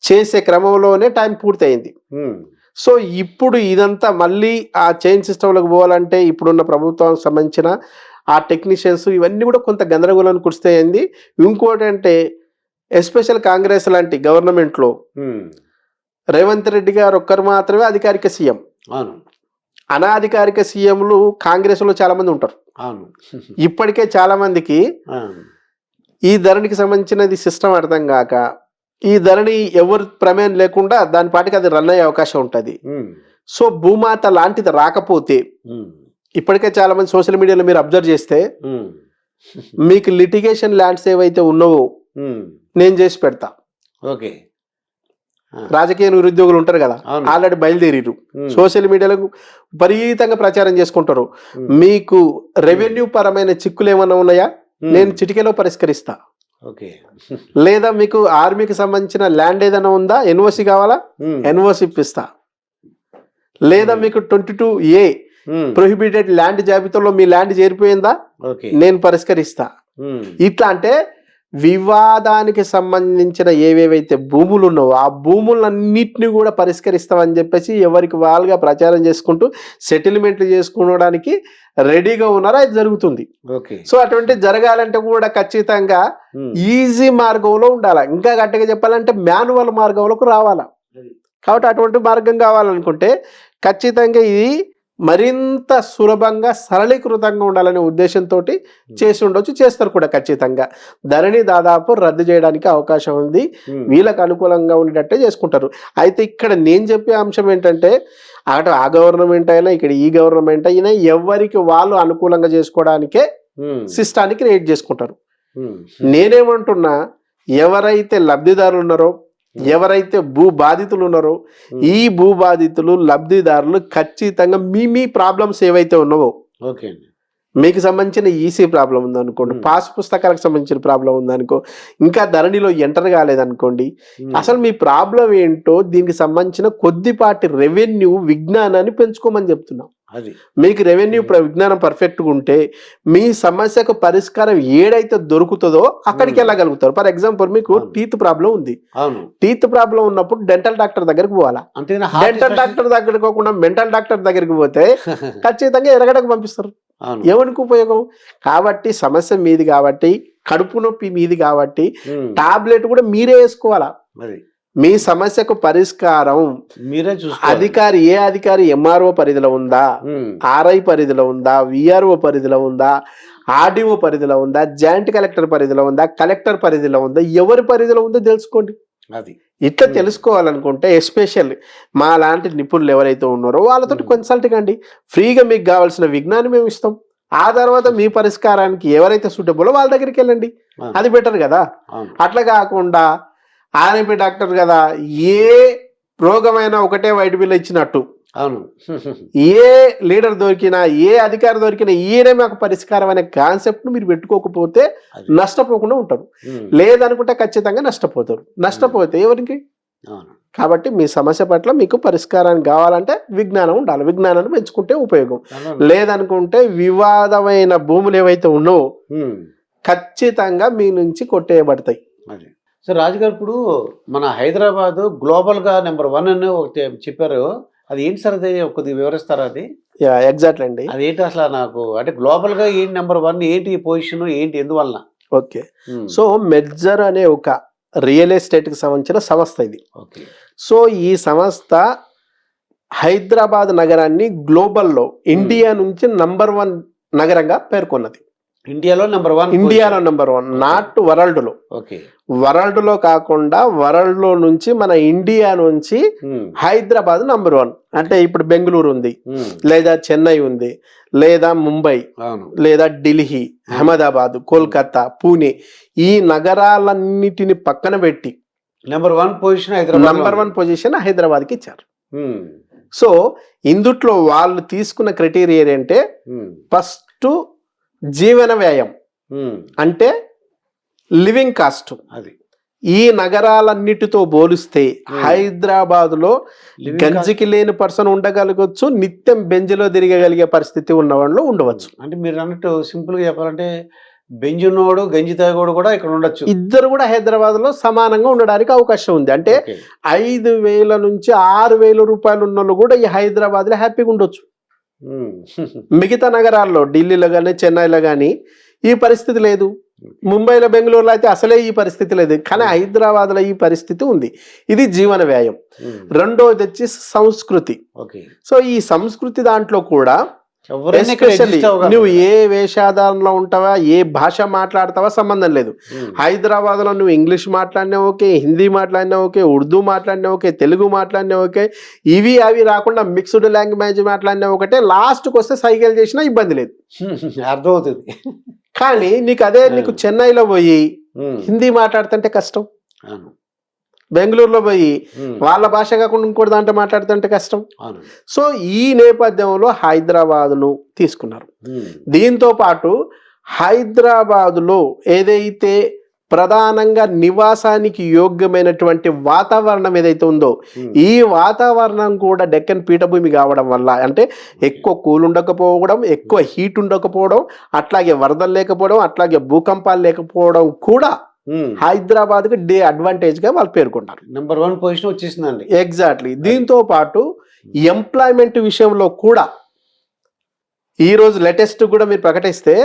చేసే క్రమంలోనే టైం పూర్తయింది. ఉమ్, సో ఇప్పుడు ఇదంతా మళ్ళీ ఆ చైన్ సిస్టంలోకి పోవాలంటే ఇప్పుడున్న ప్రభుత్వానికి సంబంధించిన ఆ టెక్నీషియన్స్ ఇవన్నీ కూడా కొంత గందరగోళాన్ని కురుస్తాయింది. ఇంకోటి అంటే ఎస్పెషల్ కాంగ్రెస్ లాంటి గవర్నమెంట్లో ఉమ్, రేవంత్ రెడ్డి గారు ఒక్కరు మాత్రమే అధికారిక సీఎం. అవును, అనాధికారిక సీఎంలు కాంగ్రెస్లో చాలా మంది ఉంటారు. అవును. ఇప్పటికే చాలా మందికి ఆ, ఈ ధరణికి సంబంధించినది సిస్టమ్ అర్థం కాక ఈ ధరణి ఎవరు ప్రమేయం లేకుండా దాని పాటికి అది రన్ అయ్యే అవకాశం ఉంటుంది. ఉమ్, సో భూమాత లాంటిది రాకపోతే ఉమ్, ఇప్పటికే చాలా మంది సోషల్ మీడియాలో మీరు అబ్జర్వ్ చేస్తే ఉమ్, మీకు లిటిగేషన్ ల్యాండ్స్ ఏవైతే ఉన్నావో ఉమ్, నేను చేసి పెడతా. ఓకే. ఆ, రాజకీయ నిరుద్యోగులు ఉంటారు కదా, అవును. ఆల్రెడీ బయలుదేరిరు ఉమ్, సోషల్ మీడియాలో విపరీతంగా ప్రచారం చేసుకుంటారు. ఉమ్, మీకు రెవెన్యూ పరమైన చిక్కులు ఏమన్నా ఉన్నాయా, ఉమ్, నేను చిటికెలో పరిష్కరిస్తా. ఓకే. లేదా మీకు ఆర్మీకి సంబంధించిన ల్యాండ్ ఏదైనా ఉందా, ఎన్ఓసి కావాలా, ఎన్ఓసి ఇప్పిస్తా. లేదా మీకు 22A ప్రొహిబిటెడ్ ల్యాండ్ జాబితాలో మీ ల్యాండ్ చేరిపోయిందా, ఓకే. నేను పరిష్కరిస్తా. ఇట్లా అంటే వివాదానికి సంబంధించిన ఏవేవైతే భూములు ఉన్నావో ఆ భూములన్నిటిని కూడా పరిష్కరిస్తామని చెప్పేసి ఎవరికి వాళ్ళుగా ప్రచారం చేసుకుంటూ సెటిల్మెంట్లు చేసుకోవడానికి రెడీగా ఉన్నారో అది జరుగుతుంది. ఓకే. సో అటువంటి జరగాలంటే కూడా ఖచ్చితంగా ఈజీ మార్గంలో ఉండాలి. ఇంకా గట్టిగా చెప్పాలంటే మాన్యువల్ మార్గంలోకి రావాలా. కాబట్టి అటువంటి మార్గం కావాలనుకుంటే ఖచ్చితంగా ఇది మరింత సులభంగా సరళీకృతంగా ఉండాలనే ఉద్దేశంతో చేసి ఉండొచ్చు, చేస్తారు కూడా. ఖచ్చితంగా ధరణి దాదాపు రద్దు చేయడానికి అవకాశం ఉంది, వీళ్ళకి అనుకూలంగా ఉండేటట్టే చేసుకుంటారు. అయితే ఇక్కడ నేను చెప్పే అంశం ఏంటంటే అటు ఆ గవర్నమెంట్ అయినా ఇక్కడ ఈ గవర్నమెంట్ అయినా ఎవరికి వాళ్ళు అనుకూలంగా చేసుకోవడానికే సిస్టాన్ని క్రియేట్ చేసుకుంటారు. నేనేమంటున్నా, ఎవరైతే లబ్ధిదారులు ఉన్నారో, ఎవరైతే భూ బాధితులు ఉన్నారో ఈ భూ బాధితులు లబ్ధిదారులు ఖచ్చితంగా మీ ప్రాబ్లమ్స్ ఏవైతే ఉన్నావో, ఓకే, మీకు సంబంధించిన ఈసీ ప్రాబ్లం ఉందనుకోండి, పాస్ పుస్తకాలకు సంబంధించిన ప్రాబ్లం ఉందనుకో, ఇంకా ధరణిలో ఎంటర్ కాలేదనుకోండి, అసలు మీ ప్రాబ్లం ఏంటో దీనికి సంబంధించిన కొద్దిపాటి రెవెన్యూ విజ్ఞానాన్ని పెంచుకోమని చెప్తున్నాం. అది మీకు రెవెన్యూ విజ్ఞానం పర్ఫెక్ట్గా ఉంటే మీ సమస్యకు పరిష్కారం ఏడైతే దొరుకుతుందో అక్కడికి వెళ్ళగలుగుతారు. ఫర్ ఎగ్జాంపుల్ మీకు టీత్ ప్రాబ్లం ఉంది, టీత్ ప్రాబ్లం ఉన్నప్పుడు డెంటల్ డాక్టర్ దగ్గరికి పోవాలా, డెంటల్ డాక్టర్ దగ్గరికి పోకుండా మెంటల్ డాక్టర్ దగ్గరికి పోతే ఖచ్చితంగా ఎరగడకు పంపిస్తారు. ఎవరికి ఉపయోగం? కాబట్టి సమస్య మీది కాబట్టి, కడుపు నొప్పి మీది కాబట్టి టాబ్లెట్ కూడా మీరే వేసుకోవాలా. మీ సమస్యకు పరిష్కారం మీరే అధికారి, ఏ అధికారి ఎంఆర్ఓ పరిధిలో ఉందా, ఆర్ఐ పరిధిలో ఉందా, విఆర్ఓ పరిధిలో ఉందా, ఆర్డీఓ పరిధిలో ఉందా, జాయింట్ కలెక్టర్ పరిధిలో ఉందా, కలెక్టర్ పరిధిలో ఉందా, ఎవరి పరిధిలో ఉందో తెలుసుకోండి. అది ఇట్లా తెలుసుకోవాలనుకుంటే ఎస్పెషల్ మా లాంటి నిపుణులు ఎవరైతే ఉన్నారో వాళ్ళతో కన్సల్ట్ కండి. ఫ్రీగా మీకు కావాల్సిన విజ్ఞానం మేము ఇస్తాం. ఆ తర్వాత మీ పరిష్కారానికి ఎవరైతే సూటబుల్లో వాళ్ళ దగ్గరికి వెళ్ళండి, అది బెటర్ కదా. అట్లా కాకుండా ఆర్ఎంపీ డాక్టర్ కదా, ఏ రోగమైనా ఒకటే వైట్ బిల్ ఇచ్చినట్టు, అవును, ఏ లీడర్ దొరికినా, ఏ అధికారి దొరికినా ఈయనే మాకు పరిష్కారం అనే కాన్సెప్ట్ మీరు పెట్టుకోకపోతే నష్టపోకుండా ఉంటారు. లేదనుకుంటే ఖచ్చితంగా నష్టపోతారు. నష్టపోతే ఎవరికి? కాబట్టి మీ సమస్య పట్ల మీకు పరిష్కారం కావాలంటే విజ్ఞానం ఉండాలి. విజ్ఞానాన్ని పెంచుకుంటే ఉపయోగం. లేదనుకుంటే వివాదమైన భూములు ఏవైతే ఉన్నావో ఖచ్చితంగా మీ నుంచి కొట్టేయబడతాయి. సో రాజుగారు, ఇప్పుడు మన హైదరాబాద్ గ్లోబల్గా నెంబర్ 1 అని ఒకటి చెప్పారు, అది ఏంటి సార్? అది కొద్దిగా వివరిస్తారా? అది ఎగ్జాక్ట్లీ అండి. అది ఏంటి అసలు? నాకు అంటే గ్లోబల్గా ఏంటి నెంబర్ 1, ఏంటి పొజిషన్, ఏంటి, ఎందువలన? ఓకే, సో మెడ్జర్ అనే ఒక రియల్ ఎస్టేట్కి సంబంధించిన సంస్థ ఇది. సో ఈ సంస్థ హైదరాబాద్ నగరాన్ని గ్లోబల్లో ఇండియా నుంచి నంబర్ 1 నగరంగా పేర్కొన్నది. ఇండియాలో నెంబర్ 1, ఇండియాలో నెంబర్ 1, నాట్ వరల్డ్ లో. వరల్డ్ లో కాకుండా వరల్డ్ లో నుంచి మన ఇండియా నుంచి హైదరాబాద్ నంబర్ 1. అంటే ఇప్పుడు బెంగళూరు ఉంది, లేదా చెన్నై ఉంది, లేదా ముంబై, లేదా ఢిల్లీ, అహ్మదాబాద్, కోల్కతా, పూణే, ఈ నగరాలన్నిటిని పక్కన పెట్టి నెంబర్ 1 పొజిషన్ హైదరాబాద్కి ఇచ్చారు. సో ఇందుట్లో వాళ్ళు తీసుకున్న క్రైటీరియా ఏంటంటే, ఫస్ట్ జీవన వ్యయం అంటే లివింగ్ కాస్ట్. అది ఈ నగరాలన్నిటితో పోలిస్తే హైదరాబాద్ లో గంజికి లేని పర్సన్ ఉండగలగచ్చు, నిత్యం బెంజ్లో తిరగగలిగే పరిస్థితి ఉన్న వాళ్ళు ఉండవచ్చు. అంటే మీరు అన్నట్టు సింపుల్ గా చెప్పాలంటే బెంజునోడు గంజి తాగోడు కూడా ఇక్కడ ఉండొచ్చు. ఇద్దరు కూడా హైదరాబాద్ లో సమానంగా ఉండడానికి అవకాశం ఉంది. అంటే 5,000 నుంచి 6,000 రూపాయలు ఉన్న వాళ్ళు కూడా ఈ హైదరాబాద్ లో హ్యాపీగా ఉండొచ్చు. మిగతా నగరాల్లో ఢిల్లీలో కానీ, చెన్నైలో కానీ ఈ పరిస్థితి లేదు. ముంబైలో, బెంగళూరులో అయితే అసలే ఈ పరిస్థితి లేదు. కానీ హైదరాబాద్ లో ఈ పరిస్థితి ఉంది. ఇది జీవన వ్యయం. రెండోది వచ్చి సంస్కృతి. సో ఈ సంస్కృతి దాంట్లో కూడా ఎస్పెషల్లీ నువ్వు ఏ వేషాధారంలో ఉంటావా, ఏ భాష మాట్లాడతావా సంబంధం లేదు. హైదరాబాద్ లో నువ్వు ఇంగ్లీష్ మాట్లాడినా ఓకే, హిందీ మాట్లాడినా ఓకే, ఉర్దూ మాట్లాడినా ఓకే, తెలుగు మాట్లాడినా ఓకే, ఇవి అవి రాకుండా మిక్స్డ్ లాంగ్వేజ్ మాట్లాడినా ఒకటే, లాస్ట్కి వస్తే సైకిల్ చేసినా ఇబ్బంది లేదు, అర్థమవుతుంది. కానీ నీకు చెన్నైలో పోయి హిందీ మాట్లాడుతుంటే కష్టం, బెంగళూరులో పోయి వాళ్ళ భాష కాకుండా ఇంకోటి దాంట్లో మాట్లాడుతుంటే కష్టం. సో ఈ నేపథ్యంలో హైదరాబాద్ను తీసుకున్నారు. దీంతో పాటు హైదరాబాద్లో ఏదైతే ప్రధానంగా నివాసానికి యోగ్యమైనటువంటి వాతావరణం ఏదైతే ఉందో ఈ వాతావరణం కూడా డెక్కన్ పీఠభూమి కావడం వల్ల, అంటే ఎక్కువ కూల్ ఉండకపోవడం, ఎక్కువ హీట్ ఉండకపోవడం, అట్లాగే వరదలు లేకపోవడం, అట్లాగే భూకంపాలు లేకపోవడం కూడా హైదరాబాద్కి అడ్వాంటేజ్ గా వాళ్ళు పేర్కొన్నారు. నెంబర్ 1 పొజిషన్ వచ్చేసిందండి. ఎగ్జాక్ట్లీ. దీంతో పాటు ఎంప్లాయ్మెంట్ విషయంలో కూడా ఈరోజు లేటెస్ట్ కూడా మీరు ప్రకటిస్తే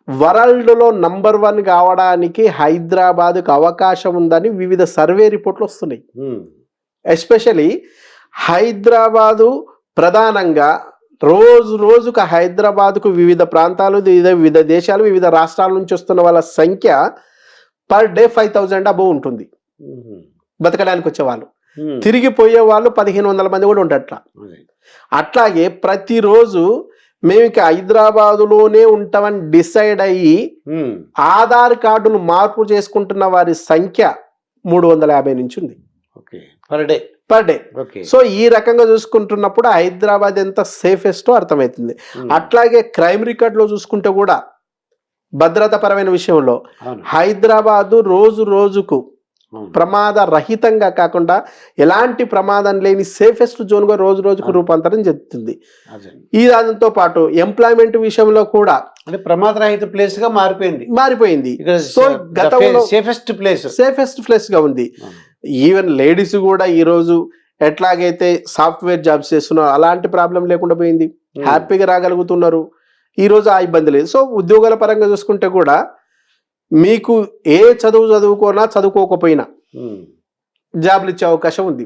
వరల్డ్లో నంబర్ 1 కావడానికి హైదరాబాద్కు అవకాశం ఉందని వివిధ సర్వే రిపోర్ట్లు వస్తున్నాయి. ఎస్పెషలీ హైదరాబాదు ప్రధానంగా రోజుకు హైదరాబాద్కు వివిధ ప్రాంతాలు, వివిధ దేశాలు, వివిధ రాష్ట్రాల నుంచి వస్తున్న వాళ్ళ సంఖ్య పర్ డే 5,000 అబోవ్ ఉంటుంది బతకడానికి వచ్చేవాళ్ళు. తిరిగిపోయే వాళ్ళు 1,500 మంది కూడా ఉండట్లా. అట్లాగే ప్రతిరోజు మేము ఇక హైదరాబాదులోనే ఉంటామని డిసైడ్ అయ్యి ఆధార్ కార్డులు మార్పు చేసుకుంటున్న వారి సంఖ్య 350 నుంచి ఉంది పర్ డే. సో ఈ రకంగా చూసుకుంటున్నప్పుడు హైదరాబాద్ ఎంత సేఫెస్టో అర్థమవుతుంది. అట్లాగే క్రైమ్ రికార్డ్ లో చూసుకుంటే కూడా భద్రతా పరమైన విషయంలో హైదరాబాదు రోజుకు ప్రమాద రహితంగా కాకుండా ఎలాంటి ప్రమాదం లేని సేఫెస్ట్ జోన్ గా రోజుకు రూపాంతరం చెందుతుంది. ఈ దానితో పాటు ఎంప్లాయ్మెంట్ విషయంలో కూడా అంటే ప్రమాద రహిత ప్లేస్ గా మారిపోయింది. సో గతంలో సేఫెస్ట్ ప్లేస్ గా ఉంది. ఈవెన్ లేడీస్ కూడా ఈ రోజు ఎట్లాగైతే సాఫ్ట్వేర్ జాబ్స్ చేస్తున్నారో అలాంటి ప్రాబ్లం లేకుండా పోయింది. హ్యాపీగా రాగలుగుతున్నారు. ఈ రోజు ఆ ఇబ్బంది లేదు. సో ఉద్యోగాల పరంగా చూసుకుంటే కూడా మీకు ఏ చదువుకోకపోయినా జాబ్లు ఇచ్చే అవకాశం ఉంది.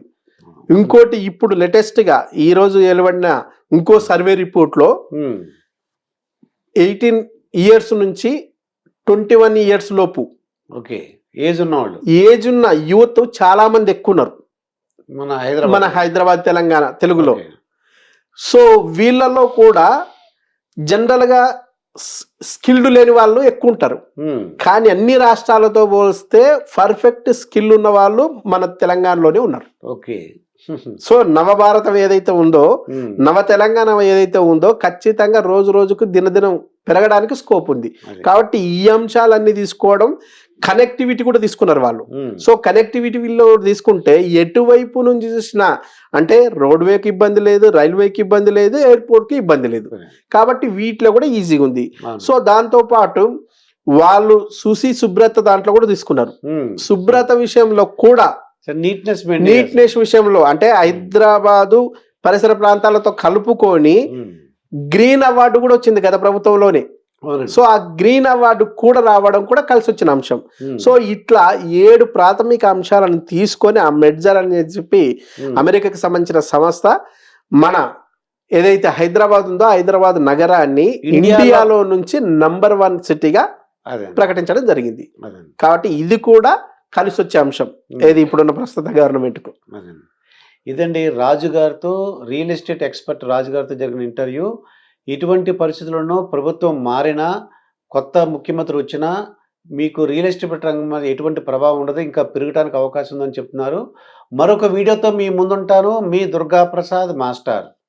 ఇంకోటి ఇప్పుడు లేటెస్ట్ గా ఈ రోజు వెలువడిన ఇంకో సర్వే రిపోర్ట్ లో 18 ఇయర్స్ నుంచి 21 ఇయర్స్ లోపు ఏజ్ ఉన్న యూత్ చాలా మంది ఎక్కువ ఉన్నారు మన హైదరాబాద్ తెలంగాణ తెలుగులో. సో వీళ్ళలో కూడా జనరల్ గా స్కిల్డ్ లేని వాళ్ళు ఎక్కువ ఉంటారు. కానీ అన్ని రాష్ట్రాలతో పోలిస్తే పర్ఫెక్ట్ స్కిల్ ఉన్న వాళ్ళు మన తెలంగాణలోనే ఉన్నారు. సో నవభారతం ఏదైతే ఉందో, నవ తెలంగాణ ఏదైతే ఉందో ఖచ్చితంగా రోజుకు దినదినం పెరగడానికి స్కోప్ ఉంది. కాబట్టి ఈ అంశాలన్నీ తీసుకోవడం, కనెక్టివిటీ కూడా తీసుకున్నారు వాళ్ళు. సో కనెక్టివిటీలో తీసుకుంటే ఎటువైపు నుంచి చూసినా అంటే రోడ్వేకి ఇబ్బంది లేదు, రైల్వేకి ఇబ్బంది లేదు, ఎయిర్పోర్ట్కి ఇబ్బంది లేదు. కాబట్టి వీటిలో కూడా ఈజీగా ఉంది. సో దాంతో పాటు వాళ్ళు శుభ్రత దాంట్లో కూడా తీసుకున్నారు. శుభ్రత విషయంలో కూడా నీట్నెస్ విషయంలో అంటే హైదరాబాదు పరిసర ప్రాంతాలతో కలుపుకొని గ్రీన్ అవార్డు కూడా వచ్చింది గత ప్రభుత్వంలోనే. సో ఆ గ్రీన్ అవార్డు కూడా రావడం కూడా కలిసి వచ్చిన అంశం. సో ఇట్లా 7 ప్రాథమిక అంశాలను తీసుకొని ఆ మెడ్జర్ అని చెప్పి అమెరికాకి సంబంధించిన సంస్థ మన ఏదైతే హైదరాబాద్ ఉందో హైదరాబాద్ నగరాన్ని ఇండియాలో నుంచి నంబర్ 1 సిటీగా ప్రకటించడం జరిగింది. కాబట్టి ఇది కూడా కలిసి వచ్చే అంశం ఏది ఇప్పుడున్న ప్రస్తుత గవర్నమెంట్ కు. ఇదండి రాజు గారితో, రియల్ ఎస్టేట్ ఎక్స్పర్ట్ రాజు గారితో జరిగిన ఇంటర్వ్యూ. ఇటువంటి పరిస్థితులను ప్రభుత్వం మారినా, కొత్త ముఖ్యమంత్రి వచ్చినా మీకు రియల్ ఎస్టేట్ రంగం మీద ఎటువంటి ప్రభావం ఉండదు, ఇంకా పెరగడానికి అవకాశం ఉందని చెప్తున్నారు. మరొక వీడియోతో మీ ముందుంటాను. మీ దుర్గాప్రసాద్ మాస్టర్.